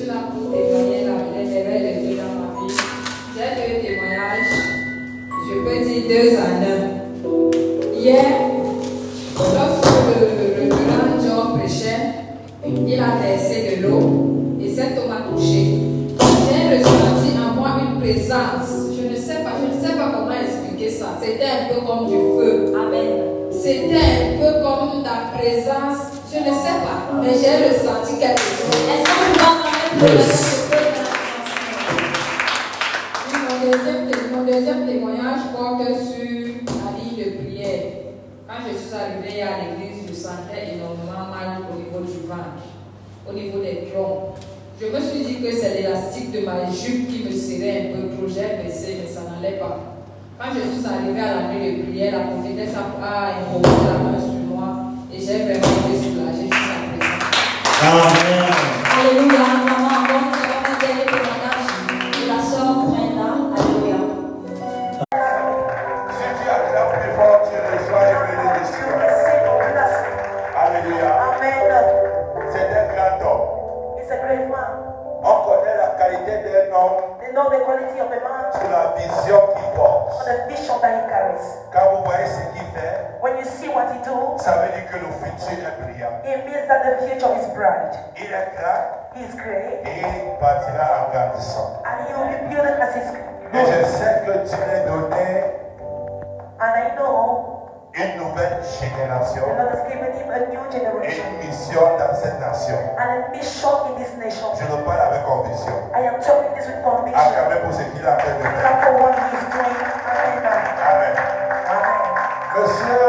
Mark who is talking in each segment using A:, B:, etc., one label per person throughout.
A: suis là pour témoigner les merveilles de Dieu dans ma vie. J'ai 2 témoignages. Je peux dire 2 en 1. Hier, lorsque le grand John prêchait, il a versé de l'eau et cet eau m'a touché. J'ai ressenti en moi une présence. Je ne sais pas comment expliquer ça. C'était un peu comme du feu. Amen. C'était un peu comme ta présence. Je ne sais pas, mais j'ai ressenti quelque chose. Est-ce que vous m'entendez? Mon deuxième témoignage porte sur la ligne de prière. Quand je suis arrivée à l'église, je sentais énormément mal au niveau du ventre, au niveau des troncs. Je me suis dit que c'est l'élastique de ma jupe qui me serrait un peu trop. J'ai baissé, mais ça n'allait pas. Quand je suis arrivée à la nuit de prière, la prophétesse a imposé la main sur moi et j'ai vraiment été soulagée jusqu'à présent.
B: Amen.
C: Alléluia. Maman, encore nous avons un dernier témoignage de la sœur Brenda. Alléluia.
D: Si tu as déjà pris fort, tu reçois une bénédiction. Alléluia.
E: Amen.
D: C'est un grand homme.
E: He's a great man.
D: On connaît la qualité d'un homme
E: They know the quality of a man
D: sur la vision qu'il porte.
E: on the vision that he carries.
D: Quand vous voyez ce qu'il fait,
E: When you see what he does,
D: ça veut dire que le futur est brillant.
E: it means that the future is bright.
D: Il est grand
E: He is great,
D: et il partira en grandissant.
E: and he will be building as his
D: Et je sais que tu lui as donné
E: And I know
D: une nouvelle génération
E: the Lord has given him a new
D: et
E: generation
D: une mission dans cette nation.
E: and a mission in this nation.
D: Je le parle avec conviction.
E: I am talking this with conviction.
D: Acclamez pour ce qu'il a fait de
E: Thank
D: faire.
E: God for what he is doing. Amen.
D: Amen.
E: Amen.
D: Monsieur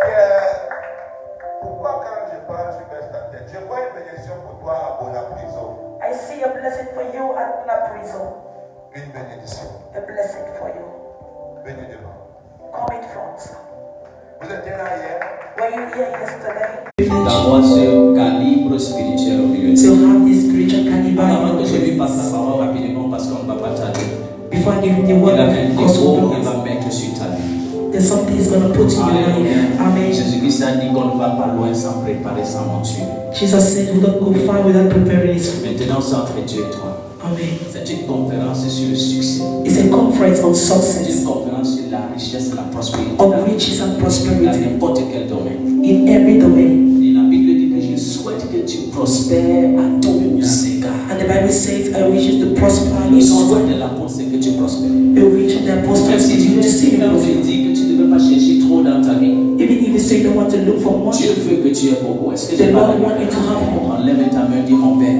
D: Pierre, pourquoi quand je parle, tu baisses ta tête? Je vois une bénédiction pour toi à la prison.
E: I see a blessing for you at la prison.
D: Une bénédiction.
E: A blessing for you.
D: Venez devant.
E: Come in front.
D: Vous étiez là hier?
E: Were you here yesterday?
F: D'avoir ce calibre spirituel au milieu de
G: To
F: nous.
G: have this spiritual caliber.
F: Avant que je lui passe la parole rapidement parce qu'on ne va pas tarder.
G: Before I give him the
F: Il
G: word,
F: a un
G: because
F: niveau qu'il va mettre sur ta vie.
G: there's something he's going to put in your life. Amen.
F: Jésus-Christ a dit qu'on ne va pas loin sans préparer, sans mentir.
G: Jesus said, we don't go far without preparing his food.
F: Maintenant, c'est entre Dieu et toi.
G: Amen.
F: C'est une conférence sur le succès.
G: It's a conference on
F: C'est une
G: success,
F: conférence sur la richesse et la prospérité.
G: on riches and
F: Dans
G: prosperity
F: n'importe quel domaine.
G: in every domain.
F: Et la Bible dit que je souhaite que tu prospères à tous égards.
G: And the Bible says, I wish you to prosper
F: Le
G: in
F: souhait
G: all.
F: de l'apôtre, c'est que tu prospères.
G: A rich and
F: Même
G: prosperity
F: si tu
G: to see
F: même
G: you.
F: si tu dis que tu ne veux pas chercher trop dans ta vie,
G: Even if you say you don't want to look for much,
F: Dieu veut que tu aies beaucoup. Est-ce que
G: the
F: tu
G: Lord
F: parles?
G: wants you to have more.
F: Enlève ta main, dis mon Père.